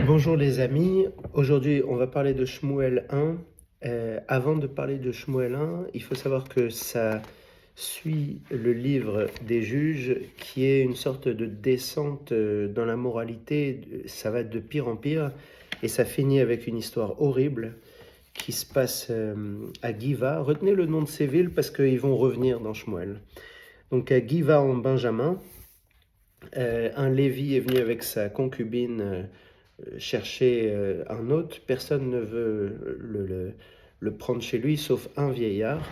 Bonjour les amis, aujourd'hui on va parler de Shmuel 1. Avant de parler de Shmuel 1, il faut savoir que ça suit le livre des juges qui est une sorte de descente dans la moralité, ça va de pire en pire et ça finit avec une histoire horrible qui se passe à Giva. Retenez le nom de ces villes parce qu'ils vont revenir dans Shmuel. Donc à Giva en Benjamin, un Lévi est venu avec sa concubine chercher un hôte. Personne ne veut le prendre chez lui, sauf un vieillard.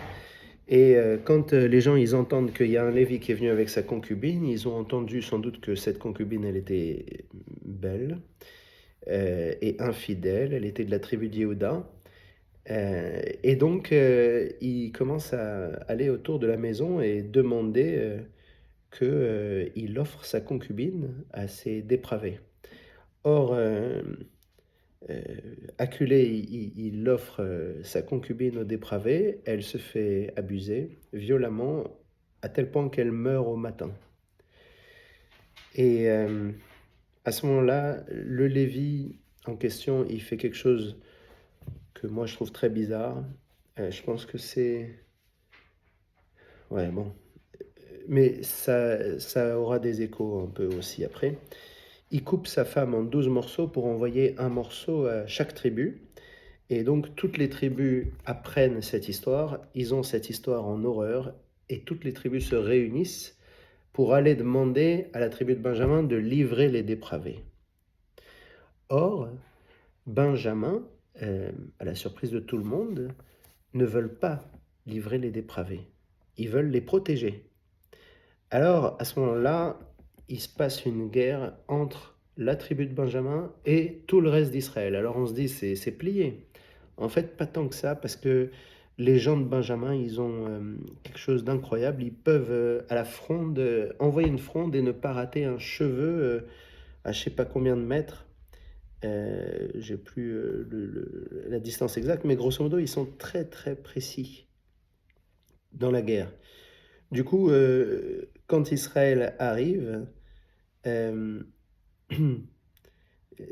Et quand les gens ils entendent qu'il y a un Lévi qui est venu avec sa concubine, ils ont entendu sans doute que cette concubine, elle était belle et infidèle. Elle était de la tribu d'Yehuda. Et donc, ils commencent à aller autour de la maison et demander qu'il offre sa concubine à ces dépravés. Or, euh, acculé, il offre sa concubine aux dépravés, elle se fait abuser violemment à tel point qu'elle meurt au matin. Et à ce moment-là, le Lévi en question, il fait quelque chose que moi je trouve très bizarre. Je pense que c'est... Ouais, bon. Mais ça aura des échos un peu aussi après. Il coupe sa femme en 12 morceaux pour envoyer un morceau à chaque tribu. Et donc toutes les tribus apprennent cette histoire, ils ont cette histoire en horreur, et toutes les tribus se réunissent pour aller demander à la tribu de Benjamin de livrer les dépravés. Or, Benjamin, à la surprise de tout le monde, ne veulent pas livrer les dépravés. Ils veulent les protéger. Alors, à ce moment-là, il se passe une guerre entre la tribu de Benjamin et tout le reste d'Israël. Alors on se dit, c'est plié. En fait, pas tant que ça, parce que les gens de Benjamin, ils ont quelque chose d'incroyable. Ils peuvent, à la fronde, envoyer une fronde et ne pas rater un cheveu à je sais pas combien de mètres. J'ai plus la distance exacte, mais grosso modo, ils sont très très précis dans la guerre. Du coup, quand Israël arrive, euh,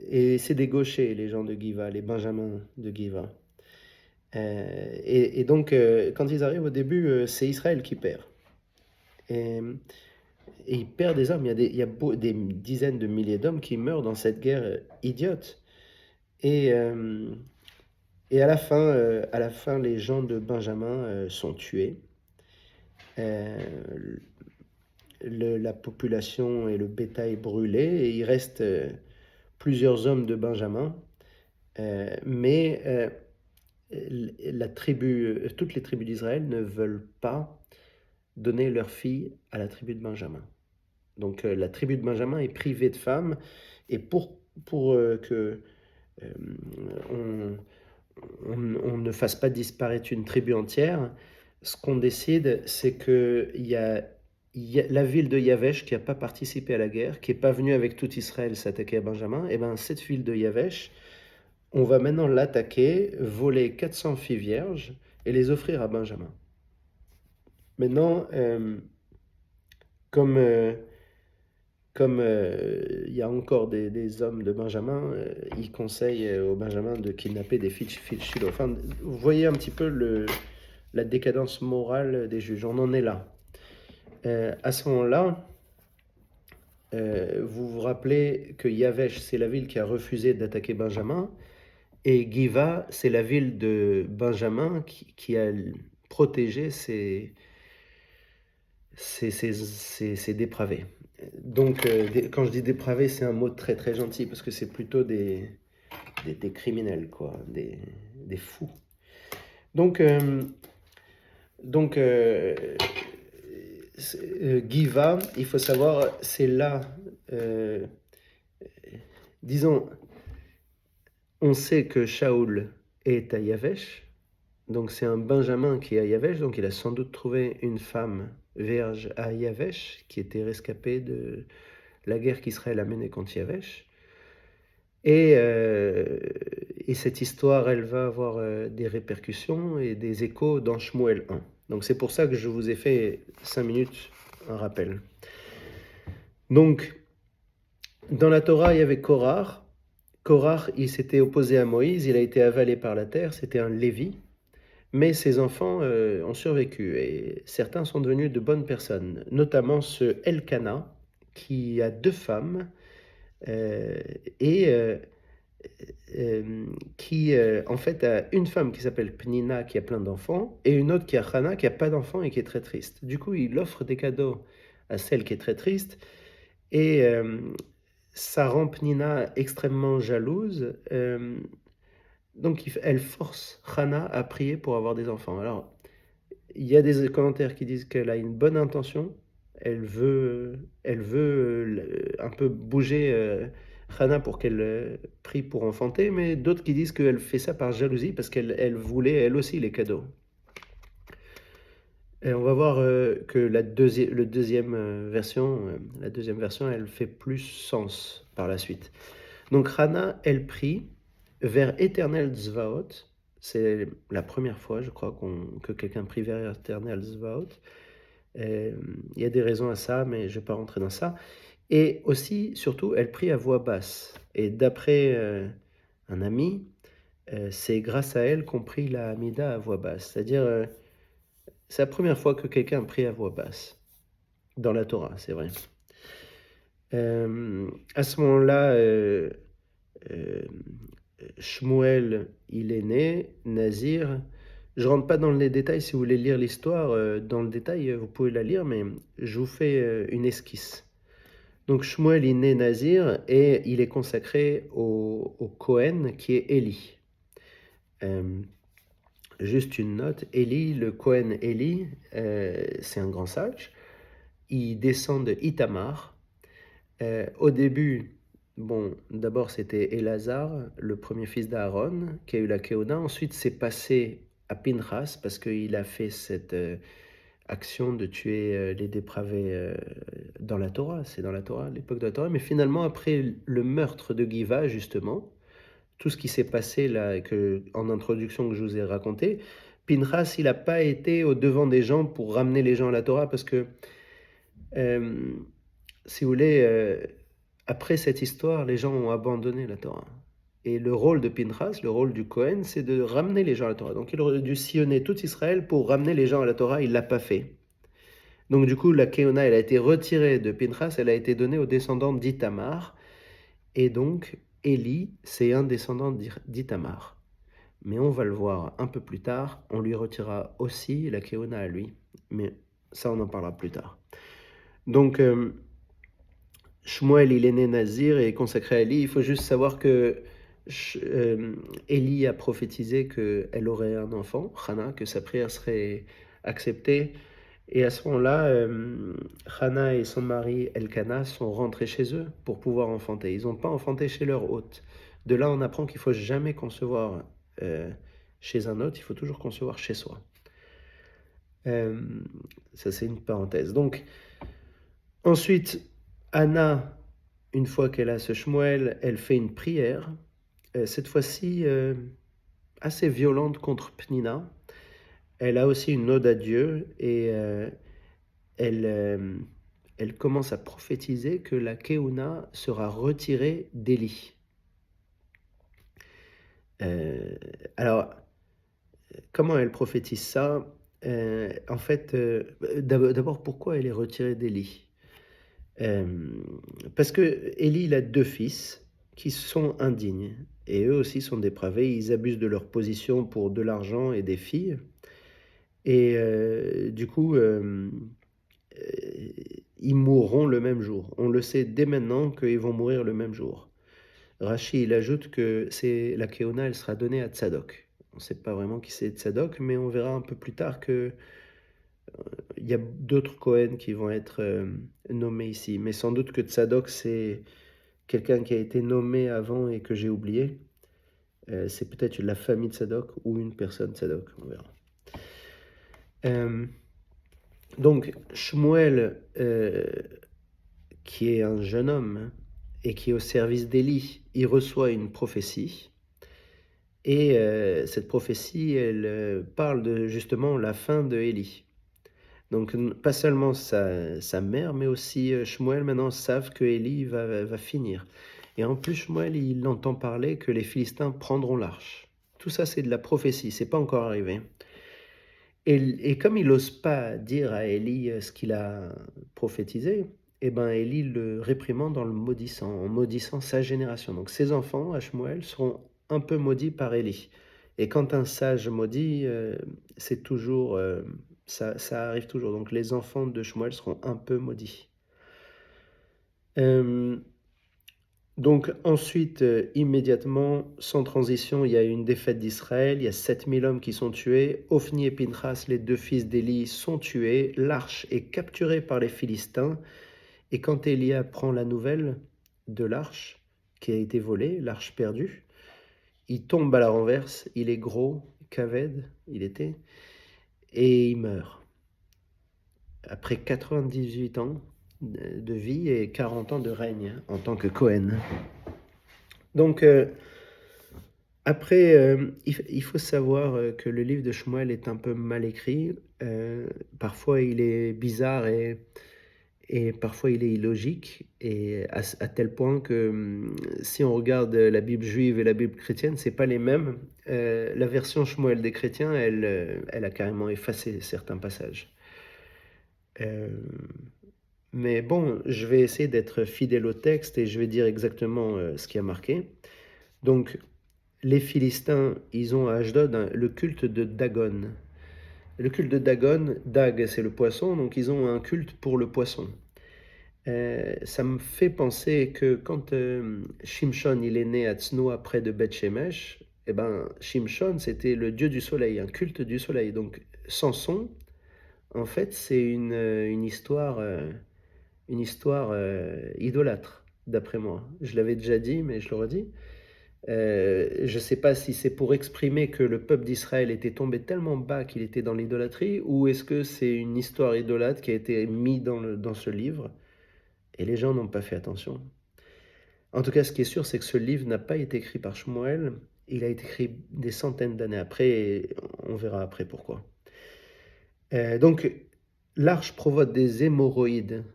et c'est des gauchers, les gens de Giva, les Benjamins de Giva. Et donc, quand ils arrivent au début, c'est Israël qui perd. Et, et il perd des hommes. Des dizaines de milliers d'hommes qui meurent dans cette guerre idiote. Et, euh, et à la fin, les gens de Benjamin sont tués. Euh, la population et le bétail brûlé. Et il reste plusieurs hommes de Benjamin. Mais toutes les tribus d'Israël ne veulent pas donner leur fille à la tribu de Benjamin. Donc la tribu de Benjamin est privée de femmes, et pour que euh, on, on ne fasse pas disparaître une tribu entière, ce qu'on décide, c'est qu'il y a la ville de Yavesh qui n'a pas participé à la guerre, qui n'est pas venue avec tout Israël s'attaquer à Benjamin, et bien cette ville de Yavesh, on va maintenant l'attaquer, voler 400 filles vierges et les offrir à Benjamin. Maintenant, comme il y a encore des hommes de Benjamin, ils conseillent aux Benjamin de kidnapper des filles de Shiloh. Enfin, vous voyez un petit peu la décadence morale des juges. On en est là. À ce moment-là, vous vous rappelez que Yavesh, c'est la ville qui a refusé d'attaquer Benjamin, et Giva, c'est la ville de Benjamin qui a protégé ces dépravés. Donc, quand je dis dépravés, c'est un mot très très gentil, parce que c'est plutôt des criminels, quoi, des fous. Donc, donc Giva, il faut savoir, c'est là, euh, disons, on sait que Shaoul est à Yavesh, donc c'est un Benjamin qui est à Yavesh, donc il a sans doute trouvé une femme vierge à Yavesh, qui était rescapée de la guerre qu'Israël a menée contre Yavesh. Et cette histoire, elle va avoir des répercussions et des échos dans Shmuel 1. Donc c'est pour ça que je vous ai fait 5 minutes un rappel. Donc, dans la Torah, il y avait Korah, Korach, il s'était opposé à Moïse, il a été avalé par la terre, c'était un Lévi, mais ses enfants ont survécu et certains sont devenus de bonnes personnes, notamment ce Elkana, qui a deux femmes euh, et qui en fait a une femme qui s'appelle Pnina qui a plein d'enfants et une autre qui a Hana qui a pas d'enfants et qui est très triste. Du coup, il offre des cadeaux à celle qui est très triste et ça rend Pnina extrêmement jalouse. Donc elle force Hana à prier pour avoir des enfants. Alors, il y a des commentaires qui disent qu'elle a une bonne intention. Elle veut un peu bouger Hana pour qu'elle prie pour enfanter, mais d'autres qui disent qu'elle fait ça par jalousie parce qu'elle voulait elle aussi les cadeaux. Et on va voir que la deuxième version, elle fait plus sens par la suite. Donc Hana, elle prie vers Éternel Tzvaot. C'est la première fois, je crois, que quelqu'un prie vers Éternel Tzvaot. Il y a des raisons à ça, mais je ne vais pas rentrer dans ça. Et aussi, surtout, elle prie à voix basse. Et d'après un ami, c'est grâce à elle qu'on prie la Hamida à voix basse. C'est-à-dire, c'est la première fois que quelqu'un prie à voix basse. Dans la Torah, c'est vrai. À ce moment-là, Shmuel, il est né, Nazir. Je rentre pas dans les détails, si vous voulez lire l'histoire dans le détail, vous pouvez la lire, mais je vous fais une esquisse. Donc Shmuel, il est né Nazir et il est consacré au Kohen qui est Élie. Juste une note, Élie, le Kohen Élie, c'est un grand sage. Il descend de Itamar. Au début, bon, d'abord c'était Elazar, le premier fils d'Aaron, qui a eu la Kéoda. Ensuite, c'est passé à Pinchas parce qu'il a fait cette action de tuer les dépravés dans la Torah. C'est dans la Torah, l'époque de la Torah. Mais finalement, après le meurtre de Giva, justement, tout ce qui s'est passé là, en introduction que je vous ai raconté, Pinchas, il n'a pas été au devant des gens pour ramener les gens à la Torah parce que euh, si vous voulez, après cette histoire, les gens ont abandonné la Torah. Et le rôle de Pinchas, le rôle du Cohen, c'est de ramener les gens à la Torah. Donc il aurait dû sillonner tout Israël pour ramener les gens à la Torah, il ne l'a pas fait. Donc du coup, la Kéona, elle a été retirée de Pinchas, elle a été donnée aux descendants d'Itamar. Et donc, Élie, c'est un descendant d'Itamar. Mais on va le voir un peu plus tard, on lui retirera aussi la Kéona à lui. Mais ça, on en parlera plus tard. Donc, Shmuel, il est né Nazir et est consacré à Élie. Il faut juste savoir que Élie a prophétisé qu'elle aurait un enfant, Hana, que sa prière serait acceptée. Et à ce moment-là, Hana et son mari Elkana sont rentrés chez eux pour pouvoir enfanter. Ils n'ont pas enfanté chez leur hôte. De là, on apprend qu'il ne faut jamais concevoir chez un hôte, il faut toujours concevoir chez soi. Ça, c'est une parenthèse. Donc, ensuite, Anna, une fois qu'elle a ce Shmuel, elle fait une prière, cette fois-ci assez violente contre Pnina. Elle a aussi une ode à Dieu et elle commence à prophétiser que la Keuna sera retirée d'Élie. Alors, comment elle prophétise ça? En fait, d'abord, pourquoi elle est retirée d'Élie? Parce que Élie, il a deux fils qui sont indignes. Et eux aussi sont dépravés. Ils abusent de leur position pour de l'argent et des filles. Et du coup, ils mourront le même jour. On le sait dès maintenant qu'ils vont mourir le même jour. Rashi, il ajoute que la Kéona, elle sera donnée à Tzadok. On ne sait pas vraiment qui c'est Tzadok, mais on verra un peu plus tard que il y a d'autres Cohen qui vont être nommés ici. Mais sans doute que Tzadok, c'est quelqu'un qui a été nommé avant et que j'ai oublié. C'est peut-être la famille de Tzadok ou une personne Tzadok, on verra. Donc, Shmuel, qui est un jeune homme et qui est au service d'Élie, il reçoit une prophétie. Et cette prophétie, elle parle de justement la fin de Élie. Donc, pas seulement sa mère, mais aussi Shmuel maintenant savent que Élie va finir. Et en plus, Shmuel, il entend parler que les Philistins prendront l'arche. Tout ça, c'est de la prophétie, c'est pas encore arrivé. Et comme il n'ose pas dire à Élie ce qu'il a prophétisé, eh ben Élie le réprimande en maudissant sa génération. Donc ses enfants, à Shmuel, seront un peu maudits par Élie. Et quand un sage maudit, c'est toujours, ça arrive toujours. Donc les enfants de Shmuel seront un peu maudits. Euh, donc ensuite, immédiatement, sans transition, il y a une défaite d'Israël, il y a 7000 hommes qui sont tués, Ophni et Pinchas, les deux fils d'Élie, sont tués, l'arche est capturée par les Philistins, et quand Élie apprend la nouvelle de l'arche qui a été volée, l'arche perdue, il tombe à la renverse, il est gros, Kaved, il était, et il meurt. Après 98 ans de vie et 40 ans de règne en tant que Cohen. Donc, après, il faut savoir que le livre de Shmuel est un peu mal écrit. Parfois, il est bizarre et parfois, il est illogique. Et à tel point que si on regarde la Bible juive et la Bible chrétienne, c'est pas les mêmes. La version Shmuel des chrétiens, elle a carrément effacé certains passages. Mais bon, je vais essayer d'être fidèle au texte et je vais dire exactement ce qui a marqué. Donc, les Philistins, ils ont à Ashdod le culte de Dagon. Le culte de Dagon, Dag c'est le poisson, donc ils ont un culte pour le poisson. Ça me fait penser que quand Shimshon il est né à Tznoa près de Beth Shemesh, eh ben, Shimshon c'était le dieu du soleil, un culte du soleil. Donc Samson, en fait, c'est une histoire idolâtre, d'après moi. Je l'avais déjà dit, mais je le redis. Je ne sais pas si c'est pour exprimer que le peuple d'Israël était tombé tellement bas qu'il était dans l'idolâtrie, ou est-ce que c'est une histoire idolâtre qui a été mise dans ce livre, et les gens n'ont pas fait attention. En tout cas, ce qui est sûr, c'est que ce livre n'a pas été écrit par Shmuel, il a été écrit des centaines d'années après, et on verra après pourquoi. Donc, l'arche provoque des hémorroïdes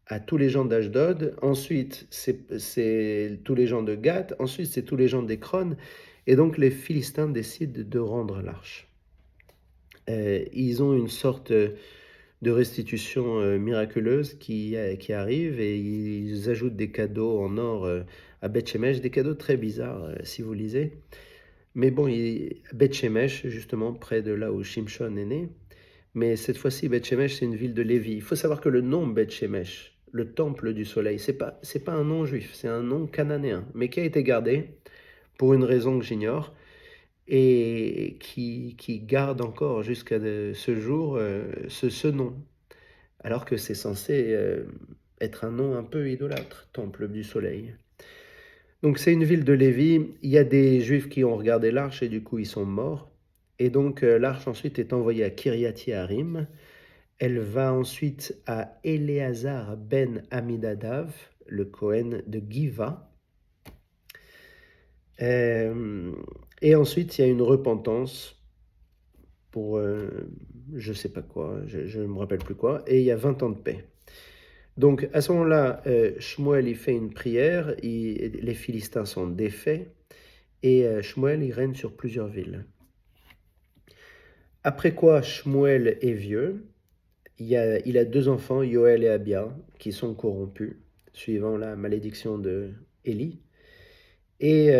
à tous les gens d'Ashdod, ensuite c'est tous les gens de Gath, ensuite c'est tous les gens d'Écron, et donc les Philistins décident de rendre l'arche. Ils ont une sorte de restitution miraculeuse qui arrive, et ils ajoutent des cadeaux en or à Beth Shemesh, des cadeaux très bizarres si vous lisez. Mais bon, Beth Shemesh, justement près de là où Shimshon est né, mais cette fois-ci, Beth Shemesh, c'est une ville de Lévi. Il faut savoir que le nom Beth Shemesh, le temple du soleil, c'est pas un nom juif, c'est un nom cananéen, mais qui a été gardé pour une raison que j'ignore, et qui garde encore jusqu'à ce jour ce nom, alors que c'est censé être un nom un peu idolâtre, temple du soleil. Donc c'est une ville de Lévi, il y a des juifs qui ont regardé l'arche et du coup ils sont morts, et donc l'arche ensuite est envoyée à Kiryat Yearim. Elle va ensuite à Éléazar ben Amminadav, le Cohen de Giva. Et ensuite, il y a une repentance pour je ne sais pas quoi, je ne me rappelle plus quoi, et il y a 20 ans de paix. Donc à ce moment-là, Shmuel il fait une prière, les Philistins sont défaits, et Shmuel il règne sur plusieurs villes. Après quoi, Shmuel est vieux. Il a deux enfants, Yoël et Abia, qui sont corrompus, suivant la malédiction de Élie. Et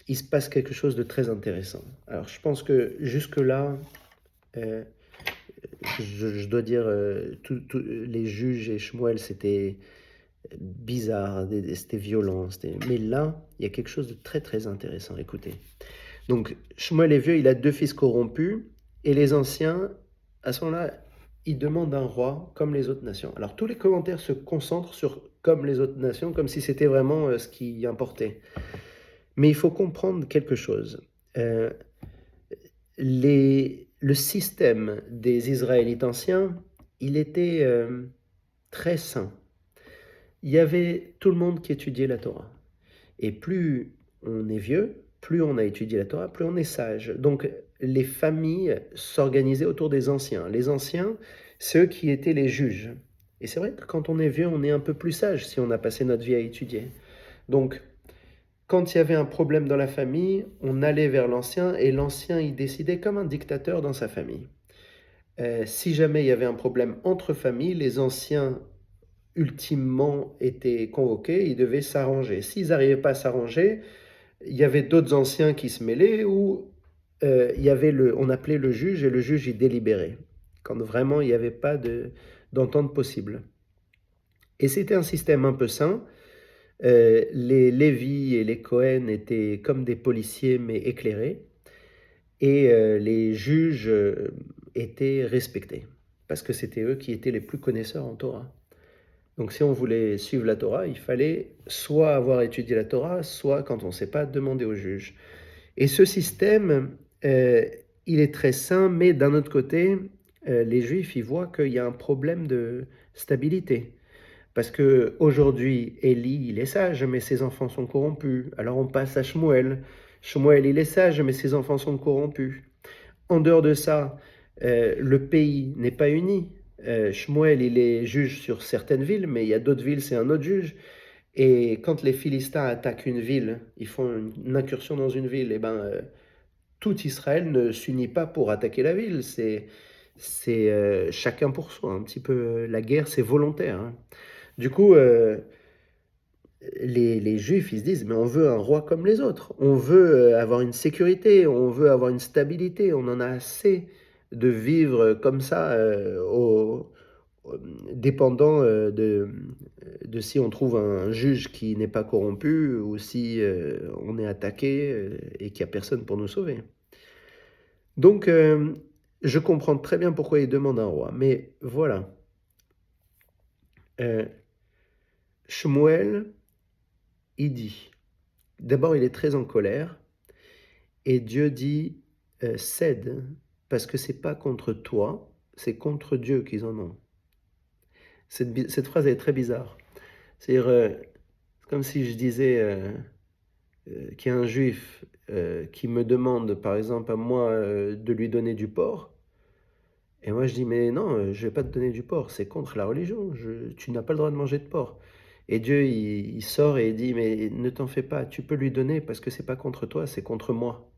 il se passe quelque chose de très intéressant. Alors, je pense que jusque-là, euh, je dois dire, les juges et Shmuel, c'était bizarre, c'était violent. Mais là, il y a quelque chose de très, très intéressant. Écoutez. Donc, Shmuel est vieux, il a deux fils corrompus, et les anciens, à ce moment-là, ils demandent un roi comme les autres nations. Alors, tous les commentaires se concentrent sur comme les autres nations, comme si c'était vraiment ce qui importait. Mais il faut comprendre quelque chose. Le système des Israélites anciens, il était très sain. Il y avait tout le monde qui étudiait la Torah. Et plus on est vieux, plus on a étudié la Torah, plus on est sage. Donc les familles s'organisaient autour des anciens. Les anciens, ceux qui étaient les juges. Et c'est vrai que quand on est vieux, on est un peu plus sage si on a passé notre vie à étudier. Donc, quand il y avait un problème dans la famille, on allait vers l'ancien et l'ancien, il décidait comme un dictateur dans sa famille. Si jamais il y avait un problème entre familles, les anciens, ultimement, étaient convoqués, ils devaient s'arranger. S'ils n'arrivaient pas à s'arranger, il y avait d'autres anciens qui se mêlaient ou il y avait on appelait le juge et le juge il délibérait quand vraiment il n'y avait pas d'entente possible. Et c'était un système un peu sain. Les Lévi et les Cohen étaient comme des policiers mais éclairés et les juges étaient respectés parce que c'était eux qui étaient les plus connaisseurs en Torah. Donc si on voulait suivre la Torah, il fallait soit avoir étudié la Torah, soit quand on ne sait pas, demander au juge. Et ce système, il est très sain, mais d'un autre côté, les Juifs, ils voient qu'il y a un problème de stabilité. Parce que aujourd'hui, Élie, il est sage, mais ses enfants sont corrompus. Alors on passe à Shmuel. Shmuel, il est sage, mais ses enfants sont corrompus. En dehors de ça, le pays n'est pas uni. Shmuel, il est juge sur certaines villes, mais il y a d'autres villes, c'est un autre juge. Et quand les Philistins attaquent une ville, ils font une incursion dans une ville, et ben tout Israël ne s'unit pas pour attaquer la ville. C'est chacun pour soi. Un petit peu la guerre, c'est volontaire. Hein. Du coup, les Juifs, ils se disent, mais on veut un roi comme les autres. On veut avoir une sécurité, on veut avoir une stabilité. On en a assez de vivre comme ça, dépendant de si on trouve un juge qui n'est pas corrompu ou si on est attaqué et qu'il n'y a personne pour nous sauver. Donc, je comprends très bien pourquoi il demande un roi. Mais voilà. Euh, Shmuel, il dit, d'abord il est très en colère, et Dieu dit, cède, parce que c'est pas contre toi, c'est contre Dieu qu'ils en ont. Cette phrase est très bizarre. C'est-à-dire, c'est comme si je disais qu'il y a un juif qui me demande, par exemple, à moi, de lui donner du porc, et moi je dis, mais non, je vais pas te donner du porc, c'est contre la religion, tu n'as pas le droit de manger de porc. Et Dieu, il sort et il dit, mais ne t'en fais pas, tu peux lui donner parce que c'est pas contre toi, c'est contre moi.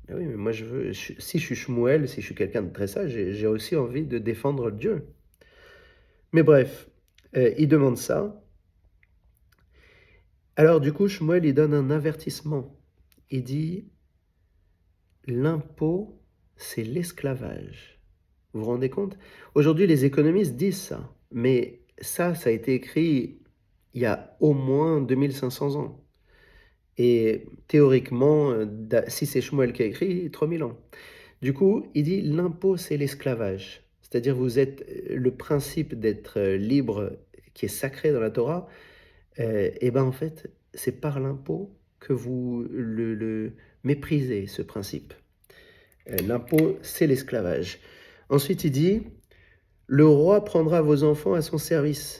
Ah oui, mais moi si je suis Shmuel, si je suis quelqu'un de très sage, j'ai aussi envie de défendre Dieu. Mais bref, il demande ça. Alors du coup, Shmuel, il donne un avertissement. Il dit, l'impôt, c'est l'esclavage. Vous vous rendez compte? Aujourd'hui, les économistes disent ça, mais ça a été écrit il y a au moins 2500 ans. Et théoriquement, si c'est Shmuel qui a écrit, 3000 ans. Du coup, il dit l'impôt, c'est l'esclavage. C'est-à-dire, vous êtes le principe d'être libre qui est sacré dans la Torah, et ben en fait, c'est par l'impôt que vous le méprisez, ce principe. L'impôt, c'est l'esclavage. Ensuite, il dit le roi prendra vos enfants à son service.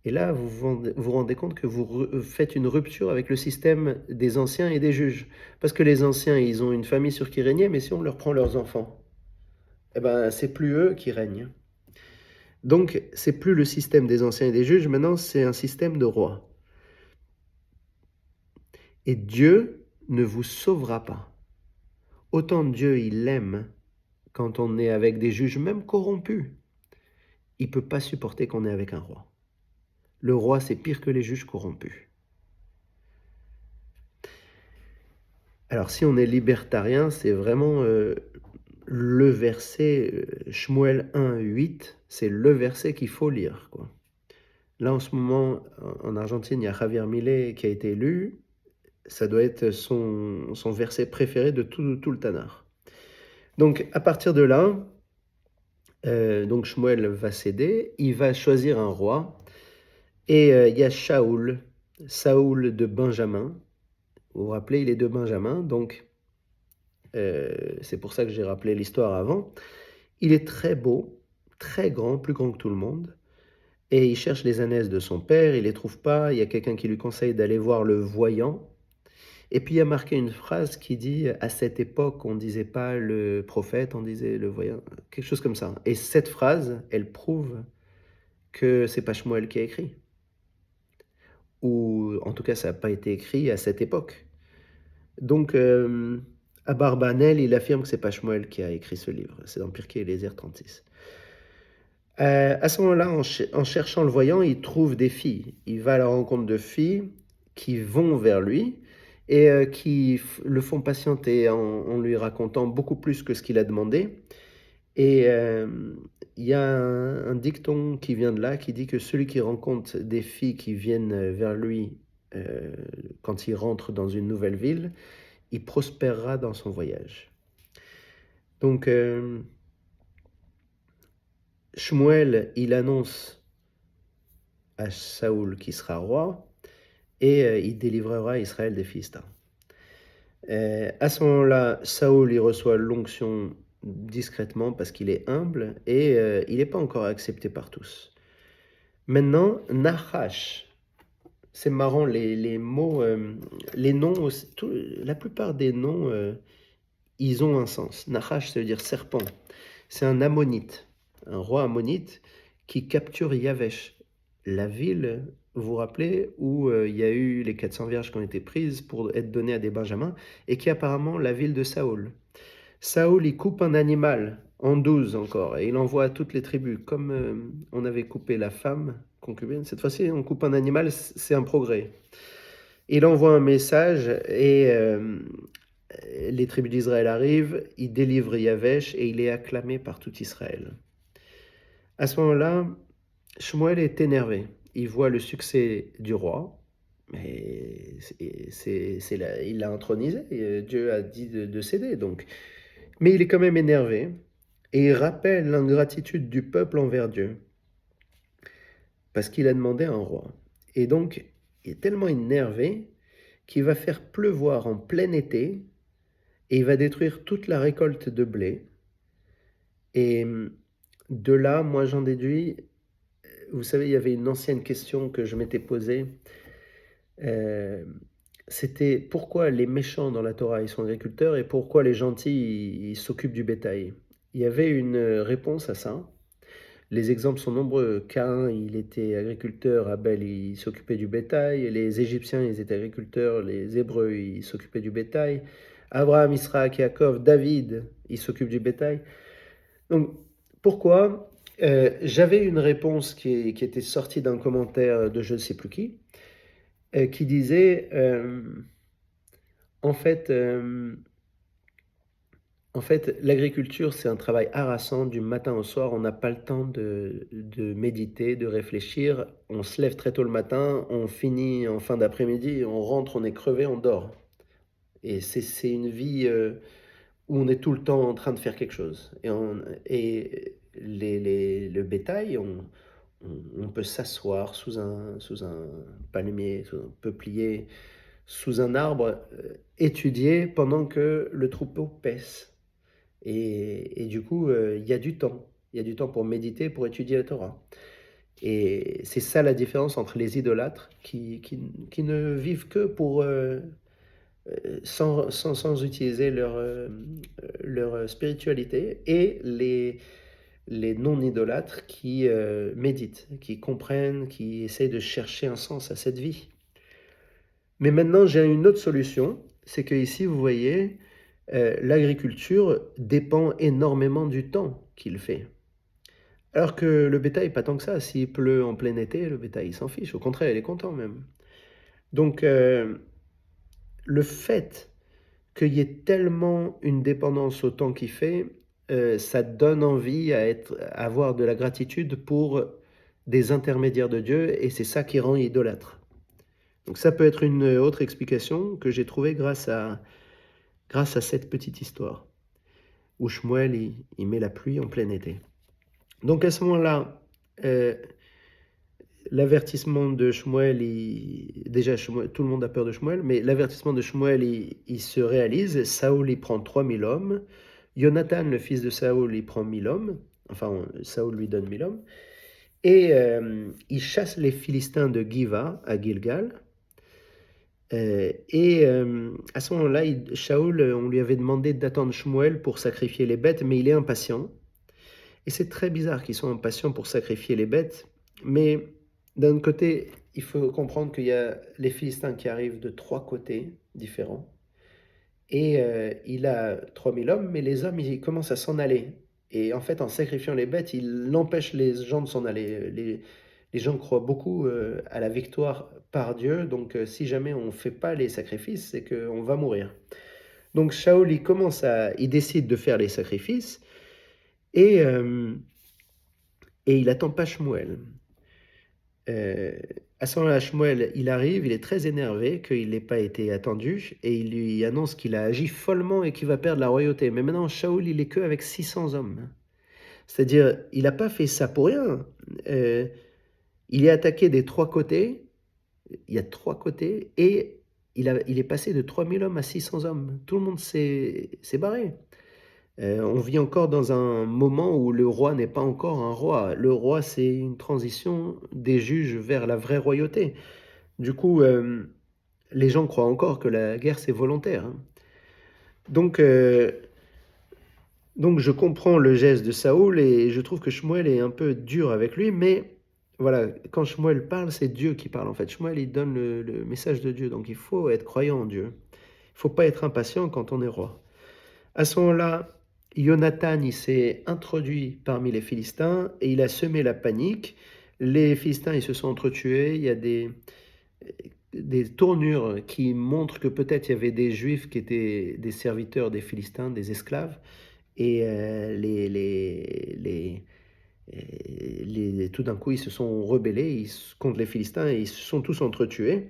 Et là, vous rendez compte que vous faites une rupture avec le système des anciens et des juges. Parce que les anciens, ils ont une famille sur qui régner, mais si on leur prend leurs enfants, eh ben, c'est plus eux qui règnent. Donc, c'est plus le système des anciens et des juges, maintenant, c'est un système de rois. Et Dieu ne vous sauvera pas. Autant Dieu, il aime quand on est avec des juges, même corrompus. Il ne peut pas supporter qu'on est avec un roi. Le roi, c'est pire que les juges corrompus. Alors, si on est libertarien, c'est vraiment le verset Shmuel 1, 8, c'est le verset qu'il faut lire, quoi. Là, en ce moment, en Argentine, il y a Javier Milei qui a été élu. Ça doit être son verset préféré de tout le Tanakh. Donc, à partir de là, donc Shmuel va céder, il va choisir un roi, et il y a Saoul de Benjamin. Vous vous rappelez, il est de Benjamin, donc c'est pour ça que j'ai rappelé l'histoire avant. Il est très beau, très grand, plus grand que tout le monde, et il cherche les ânesse de son père, il les trouve pas, il y a quelqu'un qui lui conseille d'aller voir le voyant, et puis il y a marqué une phrase qui dit « à cette époque, on ne disait pas le prophète, on disait le voyant », quelque chose comme ça. Et cette phrase, elle prouve que c'est pas Shmuel qui a écrit. ou en tout cas ça n'a pas été écrit à cette époque. Donc, Abarbanel, il affirme que c'est pas Shmuel qui a écrit ce livre, c'est dans Pirkei Eliezer 36. À ce moment-là, en cherchant le voyant, il trouve des filles. Il va à la rencontre de filles qui vont vers lui et qui le font patienter en lui racontant beaucoup plus que ce qu'il a demandé. Et il y a un dicton qui vient de là, qui dit que celui qui rencontre des filles qui viennent vers lui quand il rentre dans une nouvelle ville, il prospérera dans son voyage. Donc, Shmuel, il annonce à Saoul qui sera roi et il délivrera Israël des Philistins. À ce moment-là, Saoul, il reçoit l'onction discrètement parce qu'il est humble et il n'est pas encore accepté par tous. Maintenant, Nahash, c'est marrant, les mots, les noms, aussi, la plupart des noms, ils ont un sens. Nahash, ça veut dire serpent. C'est un ammonite, un roi ammonite qui capture Yavesh, la ville, vous vous rappelez, où il y a eu les 400 vierges qui ont été prises pour être données à des benjamins, et qui est apparemment la ville de Saoul. Saoul, il coupe un animal en 12 encore, et il envoie à toutes les tribus, comme on avait coupé la femme concubine. Cette fois-ci, on coupe un animal, c'est un progrès. Il envoie un message, et les tribus d'Israël arrivent, il délivre Yavesh, et il est acclamé par tout Israël. À ce moment-là, Shmuel est énervé. Il voit le succès du roi, mais il l'a intronisé, et Dieu a dit de céder, donc. Mais il est quand même énervé, et il rappelle l'ingratitude du peuple envers Dieu, parce qu'il a demandé un roi. Et donc, il est tellement énervé qu'il va faire pleuvoir en plein été, et il va détruire toute la récolte de blé. Et de là, moi j'en déduis, vous savez, il y avait une ancienne question que je m'étais posée, c'était pourquoi les méchants dans la Torah ils sont agriculteurs et pourquoi les gentils ils s'occupent du bétail. Il y avait une réponse à ça. Les exemples sont nombreux. Caïn, il était agriculteur, Abel, il s'occupait du bétail, les Égyptiens, ils étaient agriculteurs, les Hébreux, ils s'occupaient du bétail, Abraham, Israël, Yaakov, David, ils s'occupent du bétail. Donc, pourquoi j'avais une réponse qui était sortie d'un commentaire de je ne sais plus qui disait en fait, l'agriculture, c'est un travail harassant du matin au soir. On n'a pas le temps de méditer, de réfléchir. On se lève très tôt le matin, on finit en fin d'après-midi, on rentre, on est crevé, on dort. Et c'est une vie où on est tout le temps en train de faire quelque chose. Et le bétail, on peut s'asseoir sous un palmier, sous un peuplier, sous un arbre, étudier pendant que le troupeau paisse. Et du coup, il y a du temps. Il y a du temps pour méditer, pour étudier la Torah. Et c'est ça la différence entre les idolâtres qui ne vivent que pour sans utiliser leur spiritualité et les non-idolâtres qui méditent, qui comprennent, qui essayent de chercher un sens à cette vie. Mais maintenant, j'ai une autre solution, c'est que ici, vous voyez, l'agriculture dépend énormément du temps qu'il fait. Alors que le bétail, pas tant que ça. S'il pleut en plein été, le bétail, il s'en fiche. Au contraire, il est content même. Donc, le fait qu'il y ait tellement une dépendance au temps qu'il fait, ça donne envie à avoir de la gratitude pour des intermédiaires de Dieu, et c'est ça qui rend idolâtre. Donc ça peut être une autre explication que j'ai trouvée grâce à cette petite histoire, où Shmuel, il met la pluie en plein été. Donc à ce moment-là, l'avertissement de Shmuel, déjà Shmuel, tout le monde a peur de Shmuel, mais l'avertissement de Shmuel, il se réalise. Saoul, il prend 3000 hommes. Jonathan, le fils de Saoul, il prend 1000 hommes. Enfin, Saoul lui donne 1000 hommes. Et il chasse les Philistins de Giva à Gilgal. À ce moment-là, Shaoul, on lui avait demandé d'attendre Shmuel pour sacrifier les bêtes, mais il est impatient. Et c'est très bizarre qu'ils soient impatients pour sacrifier les bêtes, mais d'un côté, il faut comprendre qu'il y a les Philistins qui arrivent de 3 côtés différents et il a 3000 hommes, mais les hommes, ils commencent à s'en aller et en fait, en sacrifiant les bêtes, il empêche les gens de s'en aller. Les gens croient beaucoup, à la victoire par Dieu, donc si jamais on ne fait pas les sacrifices, c'est qu'on va mourir. Donc Shaol, il décide de faire les sacrifices et il attend pas Shmuel. À ce moment-là, Shmuel, il arrive, il est très énervé qu'il n'ait pas été attendu et il lui annonce qu'il a agi follement et qu'il va perdre la royauté. Mais maintenant, Shaol, il est que avec 600 hommes. C'est-à-dire, il n'a pas fait ça pour rien. Euh, il est attaqué des 3 côtés. Il y a 3 côtés et il est passé de 3000 hommes à 600 hommes. Tout le monde s'est barré. On vit encore dans un moment où le roi n'est pas encore un roi. Le roi, c'est une transition des juges vers la vraie royauté. Du coup, les gens croient encore que la guerre, c'est volontaire, hein. Donc, euh, donc je comprends le geste de Saoul et je trouve que Shmuel est un peu dur avec lui, mais voilà, quand Shmuel parle, c'est Dieu qui parle en fait. Shmuel, il donne le message de Dieu, donc il faut être croyant en Dieu. Il faut pas être impatient quand on est roi. À ce moment-là, Jonathan, il s'est introduit parmi les Philistins et il a semé la panique. Les Philistins, ils se sont entretués. Il y a des tournures qui montrent que peut-être il y avait des Juifs qui étaient des serviteurs des Philistins, des esclaves. Et tout d'un coup, ils se sont rebellés contre les Philistins et ils se sont tous entretués.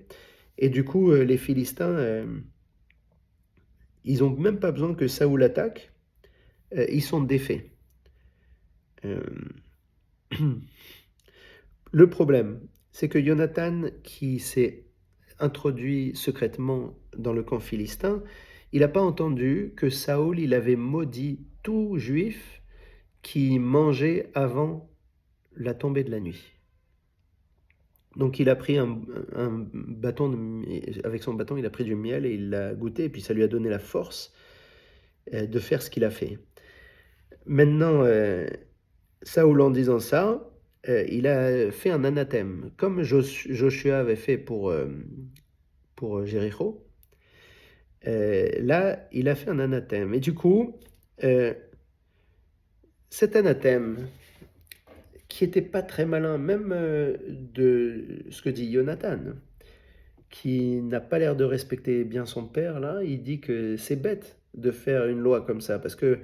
Et du coup, les Philistins, ils n'ont même pas besoin que Saoul attaque. Ils sont défaits. Euh, Le problème, c'est que Jonathan, qui s'est introduit secrètement dans le camp philistin, il n'a pas entendu que Saoul, il avait maudit tout juif qui mangeait avant la tombée de la nuit. Donc il a pris un bâton, avec son bâton, il a pris du miel et il l'a goûté, et puis ça lui a donné la force de faire ce qu'il a fait. Maintenant, Saoul, en disant ça, il a fait un anathème, comme Joshua avait fait pour Jéricho. Là, il a fait un anathème. Et du coup, euh, cet anathème, qui était pas très malin, même de ce que dit Jonathan, qui n'a pas l'air de respecter bien son père, là, il dit que c'est bête de faire une loi comme ça, parce que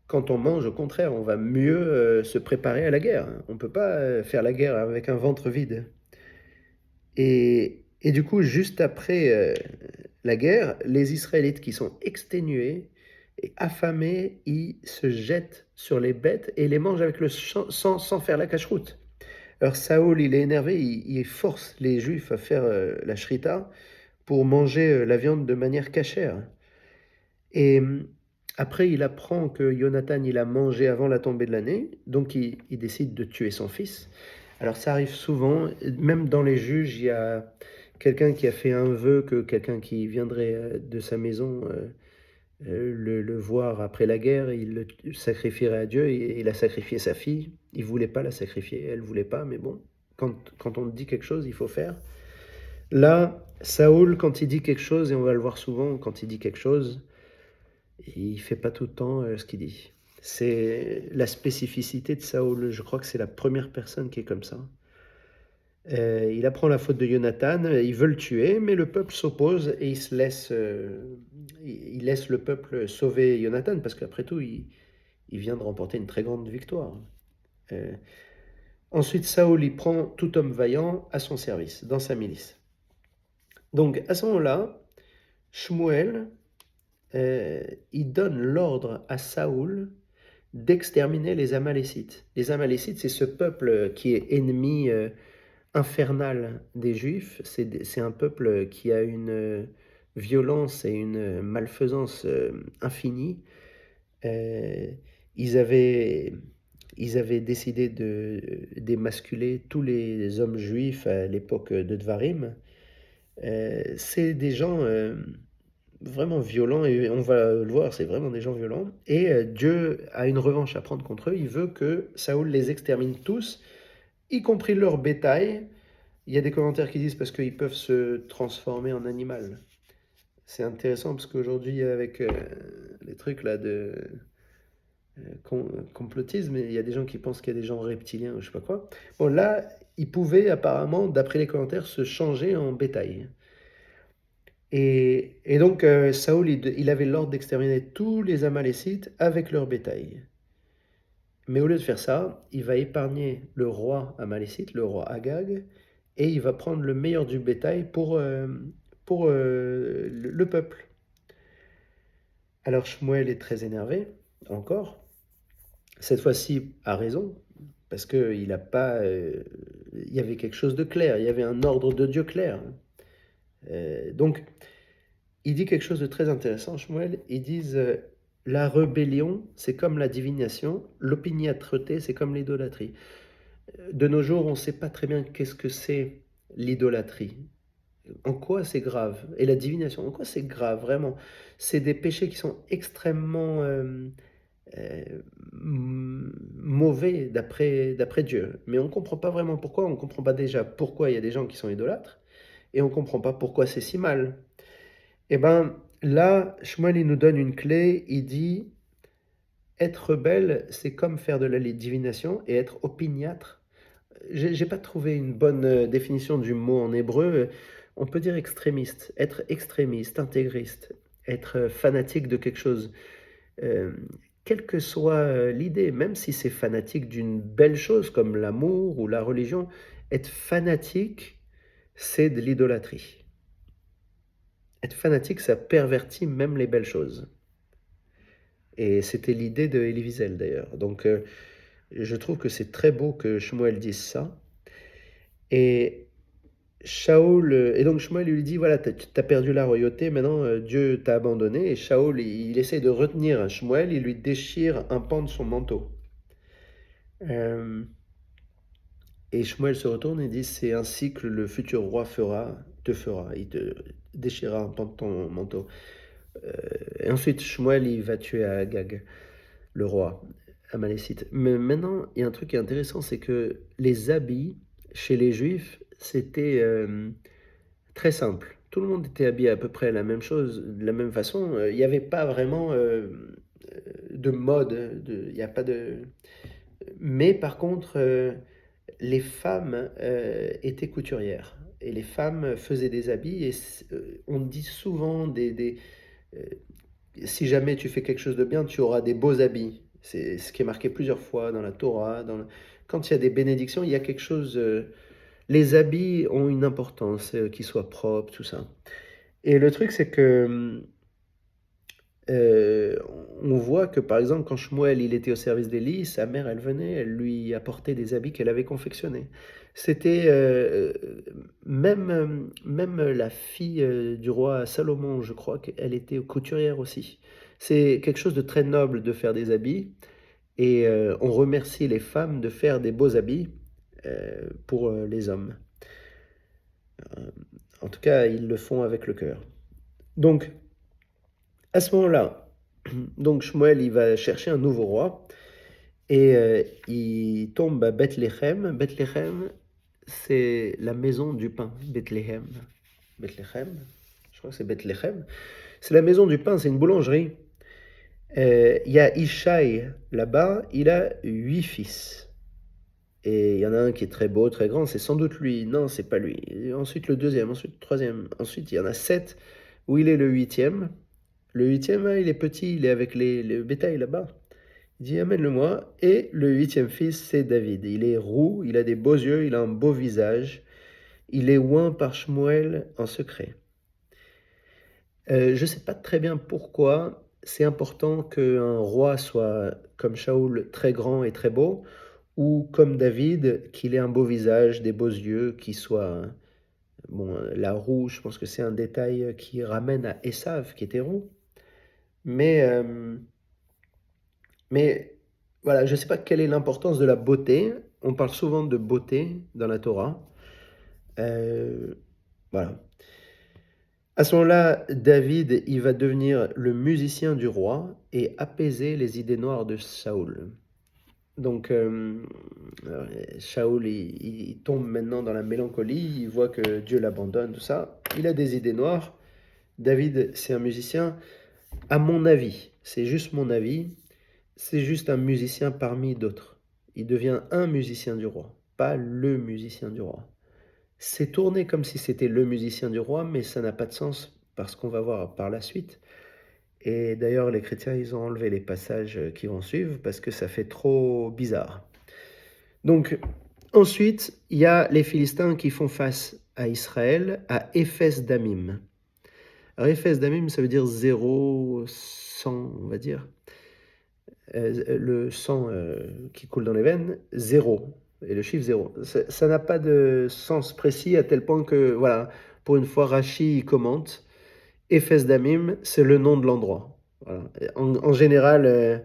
quand on mange, au contraire, on va mieux se préparer à la guerre. On ne peut pas faire la guerre avec un ventre vide. Et du coup, juste après la guerre, les Israélites qui sont exténués et affamés, ils se jettent sur les bêtes et les mangent avec le sang sans faire la cacheroute. Alors Saoul, il est énervé, il force les Juifs à faire la shrita pour manger la viande de manière cachère. Et après, il apprend que Jonathan, il a mangé avant la tombée de l'année, donc il décide de tuer son fils. Alors ça arrive souvent, même dans les juges, il y a quelqu'un qui a fait un vœu que quelqu'un qui viendrait de sa maison le voir après la guerre, il le sacrifierait à Dieu, et il a sacrifié sa fille. Il voulait pas la sacrifier, elle voulait pas, mais bon, quand on dit quelque chose, il faut faire. Là, Saoul, quand il dit quelque chose, et on va le voir souvent, quand il dit quelque chose, il fait pas tout le temps ce qu'il dit. C'est la spécificité de Saoul. Je crois que c'est la première personne qui est comme ça. Il apprend la faute de Jonathan, il veut le tuer, mais le peuple s'oppose et il laisse le peuple sauver Jonathan, parce qu'après tout, il vient de remporter une très grande victoire. Euh, Ensuite, Saoul, il prend tout homme vaillant à son service, dans sa milice. Donc, à ce moment-là, Shmuel, il donne l'ordre à Saoul d'exterminer les Amalécites. Les Amalécites, c'est ce peuple qui est ennemi infernal des Juifs. C'est un peuple qui a une violence et une malfaisance infinie. Euh, ils avaient, ils avaient décidé de d'émasculer tous les hommes juifs à l'époque de Dvarim. C'est des gens vraiment violents, et on va le voir, c'est vraiment des gens violents. Et Dieu a une revanche à prendre contre eux. Il veut que Saoul les extermine tous, y compris leur bétail, Il y a des commentaires qui disent parce qu'ils peuvent se transformer en animal. C'est intéressant parce qu'aujourd'hui, avec les trucs là de complotisme, il y a des gens qui pensent qu'il y a des gens reptiliens ou je sais pas quoi. Bon, là, ils pouvaient apparemment, d'après les commentaires, se changer en bétail. Et donc, Saoul, il avait l'ordre d'exterminer tous les Amalécites avec leur bétail. Mais au lieu de faire ça, il va épargner le roi amalécite, le roi Agag, et il va prendre le meilleur du bétail pour le peuple. Alors Shmuel est très énervé, encore, cette fois-ci à raison, parce qu'il a pas, il y avait quelque chose de clair, il y avait un ordre de Dieu clair. Donc, il dit quelque chose de très intéressant, Shmuel. Ils disent la rébellion, c'est comme la divination, l'opiniâtreté, c'est comme l'idolâtrie. De nos jours, on ne sait pas très bien qu'est-ce que c'est l'idolâtrie. En quoi c'est grave? Et la divination, en quoi c'est grave, vraiment? C'est des péchés qui sont extrêmement mauvais d'après Dieu. Mais on ne comprend pas vraiment pourquoi. On ne comprend pas déjà pourquoi il y a des gens qui sont idolâtres. Et on ne comprend pas pourquoi c'est si mal. Eh bien, là, Shmuel, il nous donne une clé. Il dit, être rebelle, c'est comme faire de la divination. Et être opiniâtre, j'ai pas trouvé une bonne définition du mot en hébreu. On peut dire extrémiste, être extrémiste, intégriste, être fanatique de quelque chose. Euh, Quelle que soit l'idée, même si c'est fanatique d'une belle chose comme l'amour ou la religion, être fanatique, c'est de l'idolâtrie. Être fanatique, ça pervertit même les belles choses. Et c'était l'idée de Elie Wiesel d'ailleurs. Donc je trouve que c'est très beau que Shmuel dise ça. Et Shaoul, et donc Shmuel lui dit, voilà, t'as perdu la royauté, maintenant Dieu t'a abandonné. Et Shaoul, il essaie de retenir Shmuel, il lui déchire un pan de son manteau. Euh, et Shmuel se retourne et dit, c'est ainsi que le futur roi te fera, il te déchirera un pan de ton manteau. Et ensuite, Shmuel, il va tuer Agag, le roi amalécite. Mais maintenant, il y a un truc qui est intéressant, c'est que les habits, chez les Juifs, c'était très simple. Tout le monde était habillé à peu près la même chose, de la même façon. Il n'y avait pas vraiment de mode, il n'y a pas de... Mais par contre, les femmes étaient couturières. Et les femmes faisaient des habits. Et on dit souvent euh, si jamais tu fais quelque chose de bien, tu auras des beaux habits. C'est ce qui est marqué plusieurs fois dans la Torah. Quand il y a des bénédictions, il y a quelque chose. Les habits ont une importance, qu'ils soient propres, tout ça. Et le truc, c'est que euh, on voit que par exemple, quand Shmuel il était au service d'Élie, sa mère, elle venait, elle lui apportait des habits qu'elle avait confectionnés. C'était même la fille du roi Salomon, je crois qu'elle était couturière aussi. C'est quelque chose de très noble de faire des habits et on remercie les femmes de faire des beaux habits pour les hommes. Euh, En tout cas, ils le font avec le cœur. Donc, à ce moment-là, donc Shmuel, il va chercher un nouveau roi et il tombe à Bethléem. Bethléem, c'est la maison du pain. Bethléem. Bethléem, je crois que c'est Bethléem. C'est la maison du pain, c'est une boulangerie. Il y a Ishaï là-bas, il a 8 fils. Et il y en a un qui est très beau, très grand, c'est sans doute lui. Non, c'est pas lui. Et ensuite le deuxième, ensuite le troisième. Ensuite, il y en a 7 où il est le huitième. Le huitième, il est petit, il est avec le bétail là-bas. Il dit, amène-le-moi. Et le huitième fils, c'est David. Il est roux, il a des beaux yeux, il a un beau visage. Il est oint par Shmuel en secret. Je ne sais pas très bien pourquoi c'est important qu'un roi soit comme Shaoul, très grand et très beau, ou comme David, qu'il ait un beau visage, des beaux yeux, qu'il soit... Bon, la roue, je pense que c'est un détail qui ramène à Esav, qui était roux. Mais, euh, mais voilà, je ne sais pas quelle est l'importance de la beauté. On parle souvent de beauté dans la Torah. Euh, voilà. À ce moment-là, David, il va devenir le musicien du roi et apaiser les idées noires de Saoul. Donc, Shaoul, il tombe maintenant dans la mélancolie, il voit que Dieu l'abandonne, tout ça. Il a des idées noires. David, c'est un musicien, à mon avis, c'est juste mon avis, c'est juste un musicien parmi d'autres. Il devient un musicien du roi, pas le musicien du roi. C'est tourné comme si c'était le musicien du roi, mais ça n'a pas de sens parce qu'on va voir par la suite. Et d'ailleurs, les chrétiens, ils ont enlevé les passages qui vont suivre parce que ça fait trop bizarre. Donc, ensuite, il y a les Philistins qui font face à Israël, à Éphes Damim. Alors, Éphes Damim, ça veut dire 0, 100, on va dire. Le sang qui coule dans les veines, 0. Et le chiffre 0. Ça n'a pas de sens précis à tel point que, voilà, pour une fois, Rachi il commente. Éphes Damim, c'est le nom de l'endroit. Voilà. En général,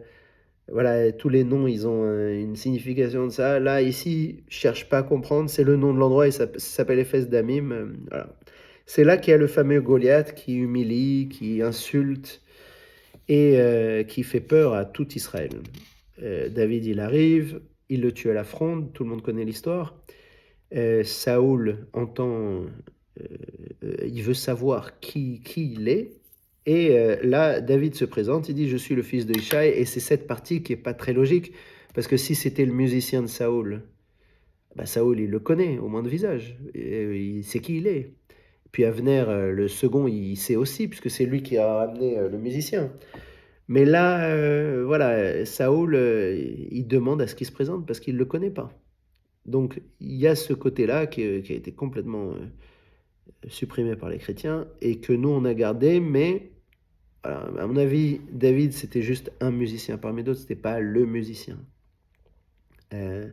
voilà, tous les noms, ils ont une signification de ça. Là, ici, je cherche pas à comprendre, c'est le nom de l'endroit et ça s'appelle Éphes Damim. Voilà. C'est là qu'il y a le fameux Goliath qui humilie, qui insulte et qui fait peur à tout Israël. David, il arrive, il le tue à la fronde, tout le monde connaît l'histoire. Saoul entend, il veut savoir qui il est. Et là, David se présente, il dit je suis le fils de Ishaï, et c'est cette partie qui est pas très logique, parce que si c'était le musicien de Saoul, bah Saoul il le connaît au moins de visage, et, il sait qui il est. Puis Avner, le second, il sait aussi, puisque c'est lui qui a ramené le musicien. Mais là, voilà, Saoul, il demande à ce qu'il se présente parce qu'il ne le connaît pas. Donc il y a ce côté-là qui a été complètement supprimé par les chrétiens et que nous on a gardé, mais voilà, à mon avis, David c'était juste un musicien parmi d'autres, c'était pas le musicien. Euh,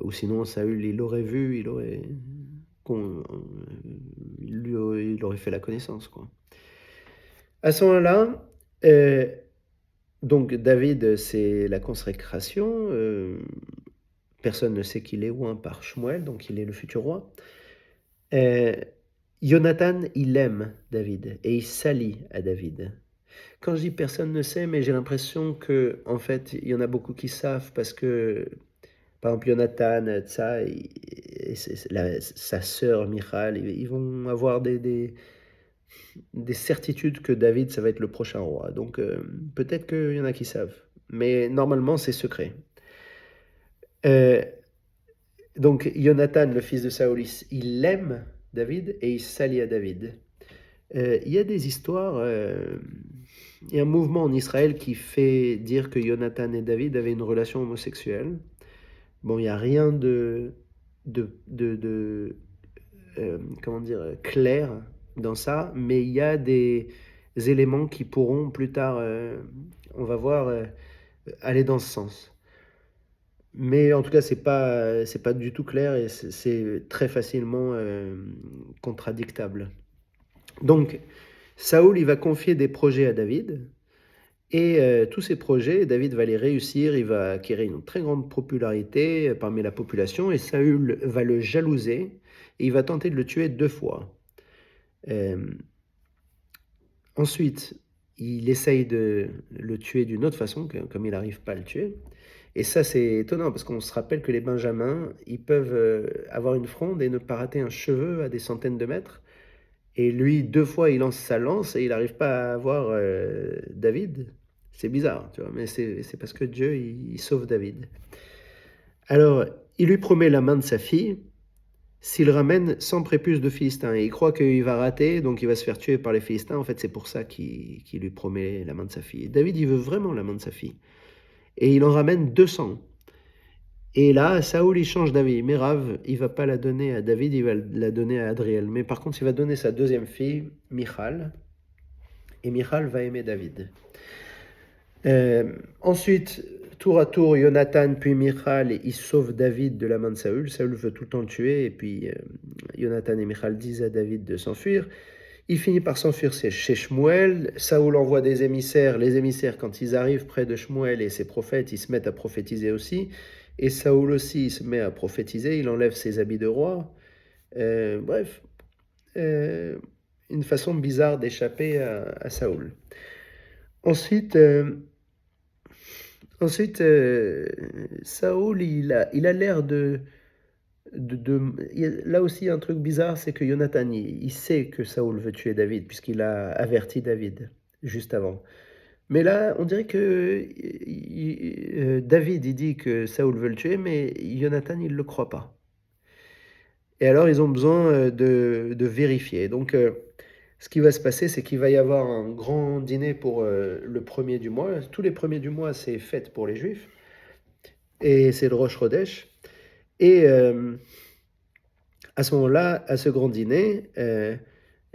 ou sinon Saül il l'aurait vu, qu'on- il aurait fait la connaissance quoi. À ce moment-là, donc David c'est la consécration. Personne ne sait qu'il est oint par Shmuel, donc il est le futur roi. Euh, Jonathan, il aime David et il s'allie à David. Quand je dis personne ne sait, mais j'ai l'impression que en fait, il y en a beaucoup qui savent parce que, par exemple, Jonathan, ça, et sa sœur Michal, ils vont avoir des certitudes que David, ça va être le prochain roi. Donc peut-être qu'il y en a qui savent, mais normalement, c'est secret. Euh, donc Jonathan, le fils de Saoul, il aime David et il s'allie à David. Il y a des histoires, il y a un mouvement en Israël qui fait dire que Jonathan et David avaient une relation homosexuelle. Bon, il n'y a rien de comment dire, clair dans ça, mais il y a des éléments qui pourront plus tard, on va voir, aller dans ce sens. Mais en tout cas, c'est pas du tout clair et c'est très facilement contradictable. Donc, Saoul, il va confier des projets à David, et tous ces projets, David va les réussir, il va acquérir une très grande popularité parmi la population, et Saül va le jalouser, et il va tenter de le tuer 2 fois. Euh, Ensuite, il essaye de le tuer d'une autre façon, comme il n'arrive pas à le tuer. Et ça, c'est étonnant, parce qu'on se rappelle que les Benjamins, ils peuvent avoir une fronde et ne pas rater un cheveu à des centaines de mètres. Et lui, 2 fois, il lance sa lance et il n'arrive pas à avoir David. C'est bizarre, tu vois, mais c'est parce que Dieu, il sauve David. Alors, il lui promet la main de sa fille s'il ramène 100 prépuces de Philistins. Et il croit qu'il va rater, donc il va se faire tuer par les Philistins. En fait, c'est pour ça qu'il lui promet la main de sa fille. David, il veut vraiment la main de sa fille. Et il en ramène 200. Et là, Saoul, il change d'avis. Mérav, il va pas la donner à David, il va la donner à Adriel. Mais par contre, il va donner sa deuxième fille, Michal. Et Michal va aimer David. Ensuite, tour à tour, Jonathan puis Michal, ils sauvent David de la main de Saül. Saül veut tout le temps le tuer, et puis Jonathan et Michal disent à David de s'enfuir. Il finit par s'enfuir chez Shmuel. Saoul envoie des émissaires. Les émissaires, quand ils arrivent près de Shmuel et ses prophètes, ils se mettent à prophétiser aussi. Et Saoul aussi, il se met à prophétiser. Il enlève ses habits de roi. Bref, euh, une façon bizarre d'échapper à Saoul. Ensuite, Ensuite, Saoul, il a l'air là aussi, un truc bizarre, c'est que Jonathan, il sait que Saoul veut tuer David, puisqu'il a averti David juste avant. Mais là, on dirait que David, il dit que Saoul veut le tuer, mais Jonathan, il ne le croit pas. Et alors, ils ont besoin de vérifier. Donc, ce qui va se passer, c'est qu'il va y avoir un grand dîner pour le premier du mois. Tous les premiers du mois, c'est fête pour les Juifs. Et c'est le Rosh Chodesh. Et à ce moment-là, à ce grand dîner,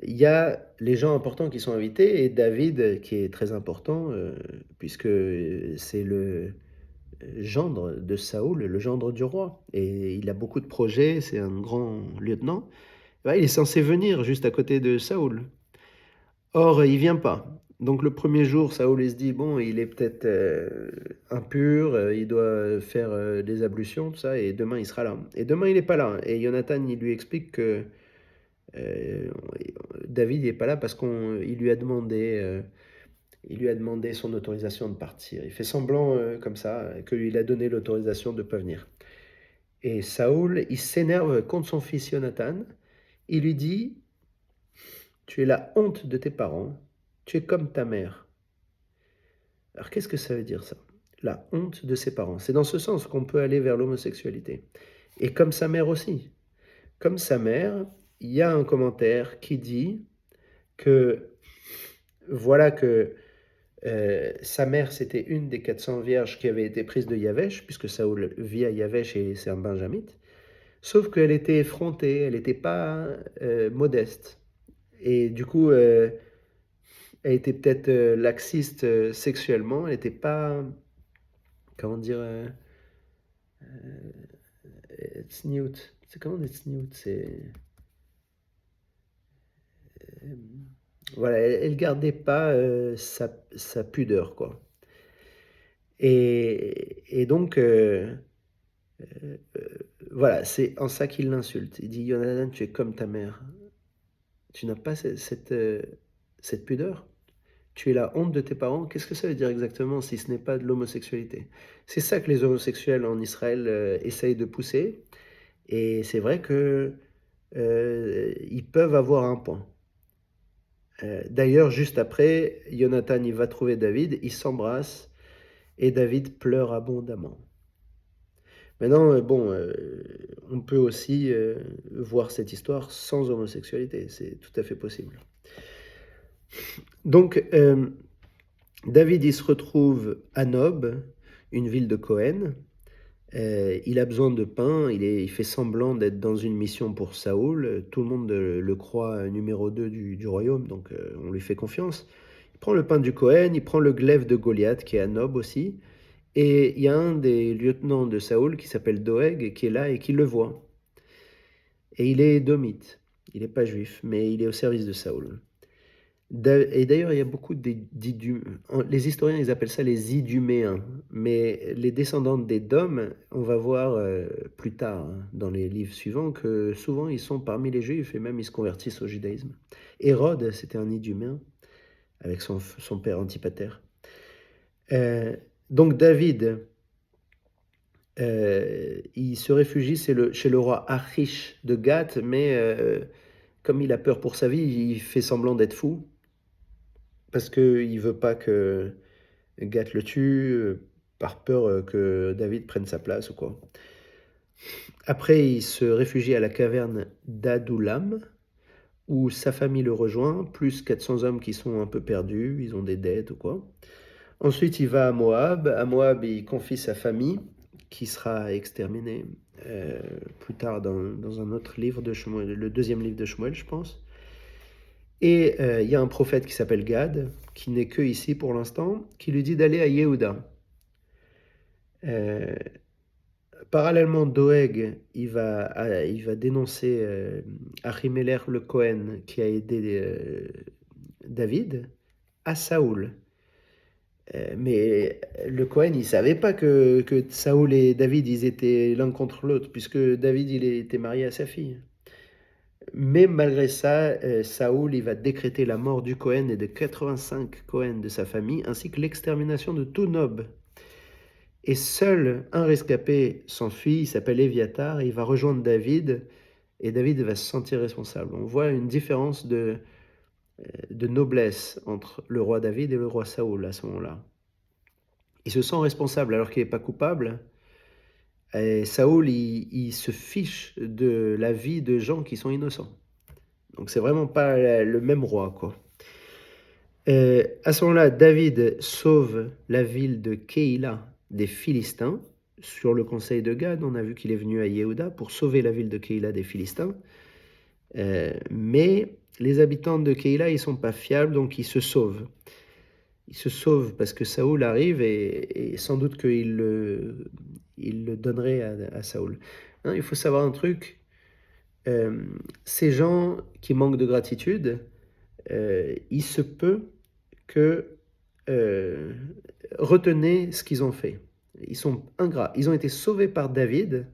il y a les gens importants qui sont invités et David, qui est très important, puisque c'est le gendre de Saoul, le gendre du roi. Et il a beaucoup de projets, c'est un grand lieutenant. Ouais, il est censé venir juste à côté de Saoul. Or, il vient pas. Donc le premier jour, Saoul il se dit, bon, il est peut-être impur, il doit faire des ablutions, tout ça, et demain il sera là. Et demain il n'est pas là. Et Jonathan, il lui explique que euh, David n'est pas là parce il lui a demandé son autorisation de partir. Il fait semblant comme ça, qu'il a donné l'autorisation de ne pas venir. Et Saoul, il s'énerve contre son fils Jonathan. Il lui dit, tu es la honte de tes parents, tu es comme ta mère. Alors qu'est-ce que ça veut dire ça? La honte de ses parents. C'est dans ce sens qu'on peut aller vers l'homosexualité. Et comme sa mère aussi. Comme sa mère, il y a un commentaire qui dit que voilà que sa mère, c'était une des 400 vierges qui avaient été prises de Yavesh, puisque Saoul vit à Yavesh et c'est un benjamite. Sauf qu'elle était effrontée, elle n'était pas modeste. Et du coup, elle était peut-être laxiste sexuellement, elle n'était pas, comment dire, tsniout. C'est comment des tsniout? C'est voilà, elle gardait pas sa pudeur, quoi. Et donc, voilà, c'est en ça qu'il l'insulte. Il dit, Jonathan, tu es comme ta mère. Tu n'as pas cette pudeur. Tu es la honte de tes parents. Qu'est-ce que ça veut dire exactement si ce n'est pas de l'homosexualité? C'est ça que les homosexuels en Israël essayent de pousser. Et c'est vrai que ils peuvent avoir un point. D'ailleurs, juste après, Jonathan il va trouver David, ils s'embrassent et David pleure abondamment. Maintenant, bon, on peut aussi voir cette histoire sans homosexualité, c'est tout à fait possible. Donc, David, il se retrouve à Nob, une ville de Cohen. Il a besoin de pain, il fait semblant d'être dans une mission pour Saoul. Tout le monde le croit numéro 2 du royaume, donc on lui fait confiance. Il prend le pain du Cohen, il prend le glaive de Goliath qui est à Nob aussi. Et il y a un des lieutenants de Saoul qui s'appelle Doeg qui est là et qui le voit. Et il est édomite, il n'est pas juif, mais il est au service de Saoul. Et d'ailleurs, il y a beaucoup les historiens, ils appellent ça les Iduméens, mais les descendants d'Édom, on va voir plus tard dans les livres suivants que souvent ils sont parmi les Juifs et même ils se convertissent au judaïsme. Hérode, c'était un Iduméen avec son père Antipater. Euh, donc David, il se réfugie chez le roi Achish de Gath, mais comme il a peur pour sa vie, il fait semblant d'être fou parce qu'il ne veut pas que Gath le tue, par peur que David prenne sa place ou quoi. Après, il se réfugie à la caverne d'Adullam, où sa famille le rejoint, plus 400 hommes qui sont un peu perdus, ils ont des dettes ou quoi. Ensuite, il va à Moab. À Moab, il confie sa famille, qui sera exterminée plus tard dans un autre livre de Shmuel, le deuxième livre de Shmuel, je pense. Et il y a un prophète qui s'appelle Gad, qui n'est que ici pour l'instant, qui lui dit d'aller à Yehuda. Parallèlement, Doeg, il va dénoncer Ahimelech le Cohen, qui a aidé David, à Saoul. Mais le Cohen, il savait pas que Saoul et David, ils étaient l'un contre l'autre, puisque David, il était marié à sa fille. Mais malgré ça, Saoul, il va décréter la mort du Cohen et de 85 Cohen de sa famille, ainsi que l'extermination de tout Nob. et seul un rescapé s'enfuit, il s'appelle Éviatar, et il va rejoindre David, et David va se sentir responsable. On voit une différence de noblesse entre le roi David et le roi Saoul à ce moment-là. Il se sent responsable alors qu'il n'est pas coupable. Et Saoul, il se fiche de la vie de gens qui sont innocents. Donc c'est vraiment pas le même roi, quoi. À ce moment-là, David sauve la ville de Keïla des Philistins. Sur le conseil de Gad, on a vu qu'il est venu à Yehuda pour sauver la ville de Keïla des Philistins. Mais les habitants de Keïla, ils sont pas fiables, donc ils se sauvent. Ils se sauvent parce que Saoul arrive et sans doute qu'il le donnerait à Saoul. Hein, il faut savoir un truc, ces gens qui manquent de gratitude, il se peut que retenez ce qu'ils ont fait. Ils sont ingrats. Ils ont été sauvés par David,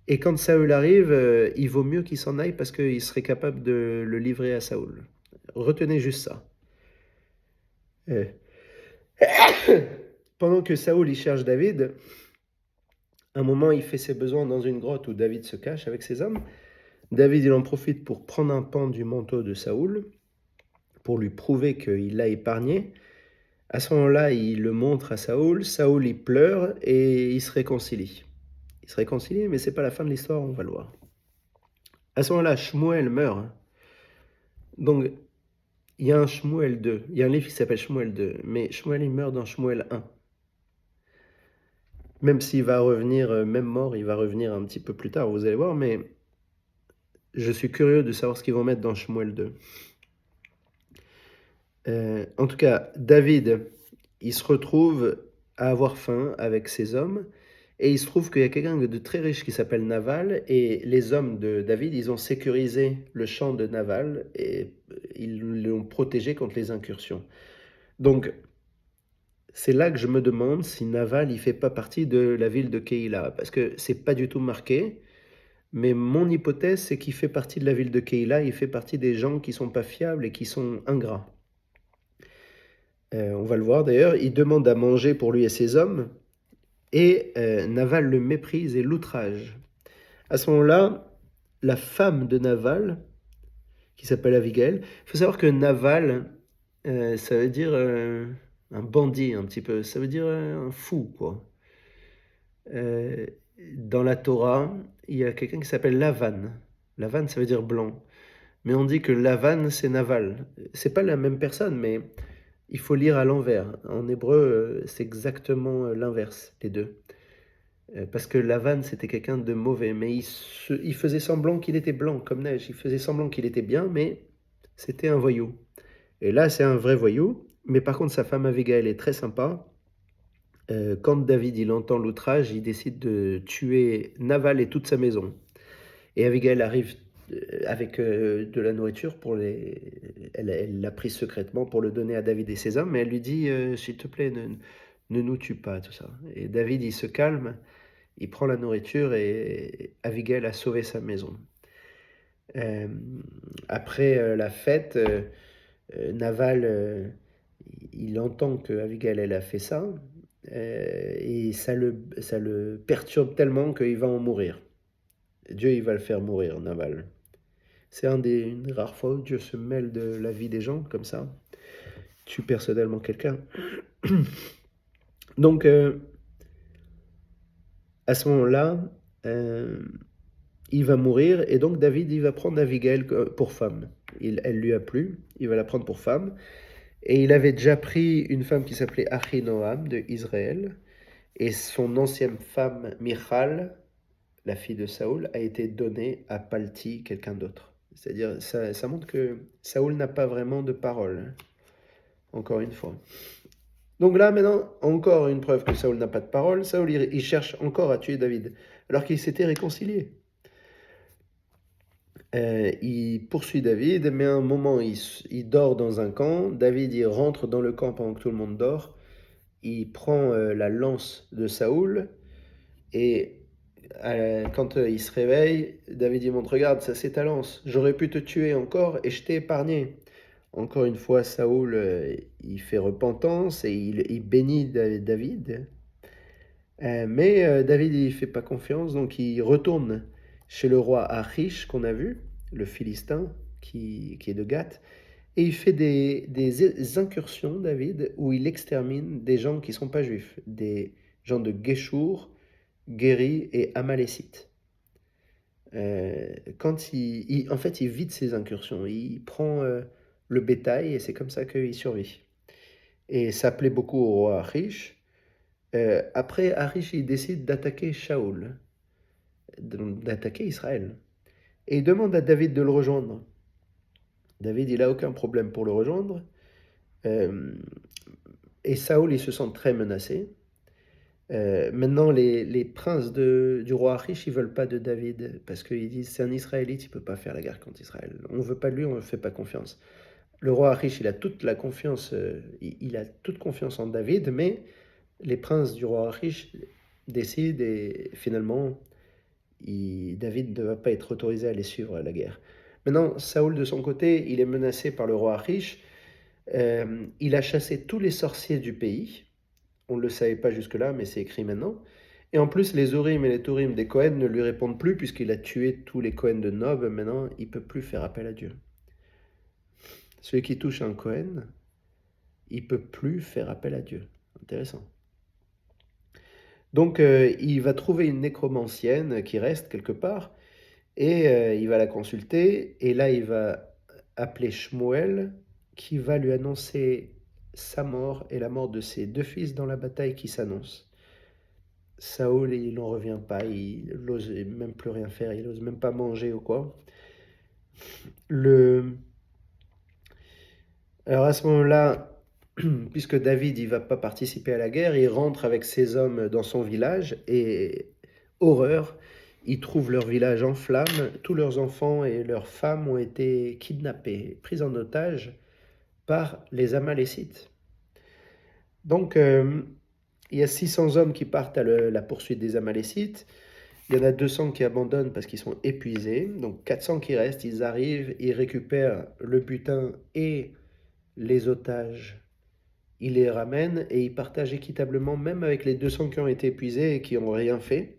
et quand Saül arrive, il vaut mieux qu'il s'en aille parce qu'il serait capable de le livrer à Saoul. Retenez juste ça. Euh, Pendant que Saoul il cherche David, un moment il fait ses besoins dans une grotte où David se cache avec ses hommes. David il en profite pour prendre un pan du manteau de Saoul, pour lui prouver qu'il l'a épargné. À ce moment-là, il le montre à Saoul. Saoul il pleure et il se réconcilie. Il se réconcilie, mais c'est pas la fin de l'histoire, on va le voir. À ce moment-là, Shmuel meurt. Donc, il y a un Shmuel 2. Il y a un livre qui s'appelle Shmuel 2, mais Shmuel il meurt dans Shmuel 1. Même s'il va revenir, même mort, il va revenir un petit peu plus tard, vous allez voir, mais je suis curieux de savoir ce qu'ils vont mettre dans Shmuel 2. En tout cas, David, il se retrouve à avoir faim avec ses hommes, et il se trouve qu'il y a quelqu'un de très riche qui s'appelle Naval, et les hommes de David, ils ont sécurisé le champ de Naval, et ils l'ont protégé contre les incursions. Donc, c'est là que je me demande si Naval, il fait pas partie de la ville de Keïla, parce que c'est pas du tout marqué, mais mon hypothèse, c'est qu'il fait partie de la ville de Keïla, il fait partie des gens qui sont pas fiables et qui sont ingrats. On va le voir d'ailleurs, il demande à manger pour lui et ses hommes, et Naval le méprise et l'outrage. À ce moment-là, la femme de Naval, qui s'appelle Abigail, il faut savoir que Naval, ça veut dire un bandit un petit peu, ça veut dire un fou, quoi. Euh, Dans la Torah, il y a quelqu'un qui s'appelle Lavan. Lavan, ça veut dire blanc. Mais on dit que Lavan, c'est Naval. C'est pas la même personne, mais il faut lire à l'envers. En hébreu, c'est exactement l'inverse, les deux. Parce que Lavan, c'était quelqu'un de mauvais, mais il faisait semblant qu'il était blanc, comme neige. Il faisait semblant qu'il était bien, mais c'était un voyou. Et là, c'est un vrai voyou. Mais par contre, sa femme Abigail est très sympa. Quand David il entend l'outrage, il décide de tuer Naval et toute sa maison. Et Abigail arrive avec de la nourriture pour elle l'a pris secrètement pour le donner à David et ses hommes, mais elle lui dit s'il te plaît, ne nous tue pas, tout ça. Et David il se calme, il prend la nourriture et Abigail a sauvé sa maison. Euh, Après la fête, Naval il entend que Abigail elle a fait ça. Et ça le perturbe tellement qu'il va en mourir. Dieu, il va le faire mourir, Naval. C'est une rare fois où Dieu se mêle de la vie des gens, comme ça. Tue personnellement quelqu'un. Donc, à ce moment-là, il va mourir, et donc David, il va prendre Abigail pour femme. Elle lui a plu, il va la prendre pour femme. Et il avait déjà pris une femme qui s'appelait Achinoam de Israël, et son ancienne femme, Michal, la fille de Saoul, a été donnée à Palti, quelqu'un d'autre. C'est-à-dire, ça montre que Saoul n'a pas vraiment de parole, encore une fois. Donc là, maintenant, encore une preuve que Saoul n'a pas de parole. Saoul, il cherche encore à tuer David, alors qu'il s'était réconcilié. Il poursuit David, mais à un moment, il dort dans un camp. David, il rentre dans le camp pendant que tout le monde dort. Il prend la lance de Saoul, et quand il se réveille, David dit montre, regarde, ça c'est ta lance. J'aurais pu te tuer encore et je t'ai épargné. Encore une fois, Saoul, il fait repentance et il bénit David. Mais David, il fait pas confiance, donc il retourne chez le roi Achish, qu'on a vu, le Philistin, qui est de Gath, et il fait des incursions, David, où il extermine des gens qui sont pas juifs, des gens de Géchour, Guéri et Amalécites. Quand en fait, il vide ses incursions, il prend le bétail et c'est comme ça qu'il survit. Et ça plaît beaucoup au roi Achish. Après, Achish, il décide d'attaquer Shaoul, d'attaquer Israël. Et il demande à David de le rejoindre. David, il a aucun problème pour le rejoindre. Euh, et Saoul, il se sent très menacé. Maintenant, les princes du roi Achish, ils veulent pas de David parce qu'ils disent c'est un Israélite, il peut pas faire la guerre contre Israël. On veut pas de lui, on ne fait pas confiance. Le roi Achish, il a toute la confiance, il a toute confiance en David, mais les princes du roi Achish décident et finalement, David ne va pas être autorisé à les suivre à la guerre. Maintenant, Saoul, de son côté, il est menacé par le roi Achish. Il a chassé tous les sorciers du pays. On ne le savait pas jusque-là, mais c'est écrit maintenant. Et en plus, les Urim et les Thurim des Cohen ne lui répondent plus puisqu'il a tué tous les Cohen de Nob. Maintenant, il ne peut plus faire appel à Dieu. Celui qui touche un Cohen, il ne peut plus faire appel à Dieu. Intéressant. Donc, il va trouver une nécromancienne qui reste quelque part et il va la consulter. Et là, il va appeler Shmuel qui va lui annoncer sa mort et la mort de ses deux fils dans la bataille qui s'annonce. Saoul, il n'en revient pas, il n'ose même plus rien faire, il n'ose même pas manger ou quoi. Le... Alors à ce moment-là, puisque David il va pas participer à la guerre, il rentre avec ses hommes dans son village et horreur, ils trouvent leur village en flammes, tous leurs enfants et leurs femmes ont été kidnappés, pris en otage par les Amalécites. Donc il y a 600 hommes qui partent à la poursuite des Amalécites. Il y en a 200 qui abandonnent parce qu'ils sont épuisés. Donc 400 qui restent, ils arrivent, ils récupèrent le butin et les otages. Ils les ramènent et ils partagent équitablement, même avec les 200 qui ont été épuisés et qui n'ont rien fait.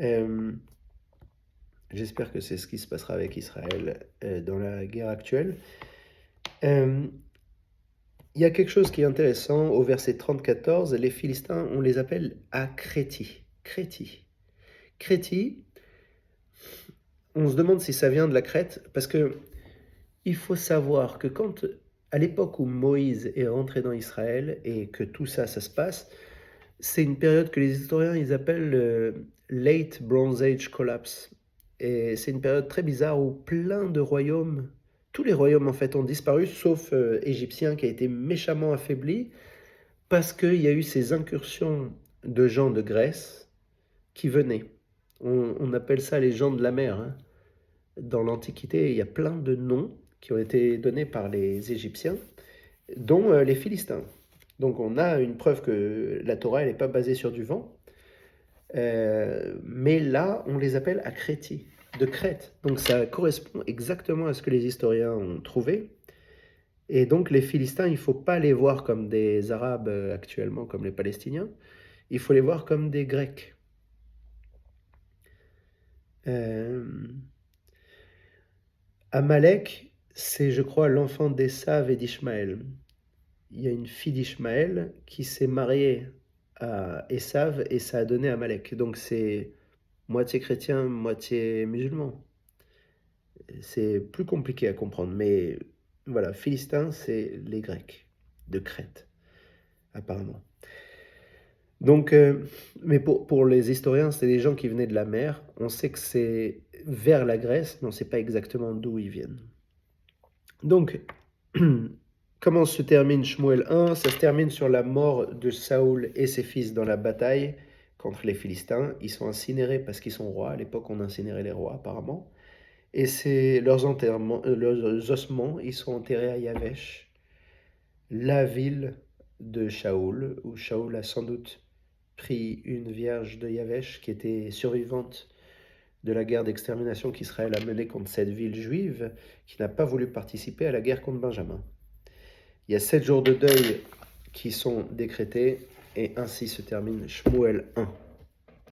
Euh, J'espère que c'est ce qui se passera avec Israël dans la guerre actuelle. Euh, il y a quelque chose qui est intéressant au verset 30-14. Les Philistins, on les appelle Akréti. Créti. Créti, on se demande si ça vient de la Crète, parce que il faut savoir que à l'époque où Moïse est rentré dans Israël et que tout ça, ça se passe, c'est une période que les historiens ils appellent le Late Bronze Age Collapse. Et c'est une période très bizarre où plein de royaumes, tous les royaumes en fait ont disparu, sauf Égyptien qui a été méchamment affaibli, parce qu'il y a eu ces incursions de gens de Grèce qui venaient. On appelle ça les gens de la mer, hein. Dans l'Antiquité, il y a plein de noms qui ont été donnés par les Égyptiens, dont les Philistins. Donc on a une preuve que la Torah n'est pas basée sur du vent, mais là on les appelle Akréti, de Crète. Donc ça correspond exactement à ce que les historiens ont trouvé. Et donc les Philistins, il ne faut pas les voir comme des Arabes actuellement, comme les Palestiniens, il faut les voir comme des Grecs. Euh, Amalek, c'est, je crois, l'enfant d'Esav et d'Ishmaël. Il y a une fille d'Ishmaël qui s'est mariée à Esav et ça a donné Amalek. Donc c'est moitié chrétien, moitié musulman. C'est plus compliqué à comprendre, mais voilà, Philistins, c'est les Grecs de Crète, apparemment. Donc, mais pour les historiens, c'est des gens qui venaient de la mer. On sait que c'est vers la Grèce, mais on ne sait pas exactement d'où ils viennent. Donc, comment se termine Shmuel 1? Ça se termine sur la mort de Saoul et ses fils dans la bataille contre les Philistins. Ils sont incinérés parce qu'ils sont rois. À l'époque, on incinérait les rois, apparemment. Et c'est leurs enterrements, leurs ossements, ils sont enterrés à Yavesh, la ville de Shaoul, où Shaoul a sans doute pris une vierge de Yavesh qui était survivante de la guerre d'extermination qu'Israël a menée contre cette ville juive, qui n'a pas voulu participer à la guerre contre Benjamin. Il y a 7 jours de deuil qui sont décrétés Et ainsi se termine Shmuel 1.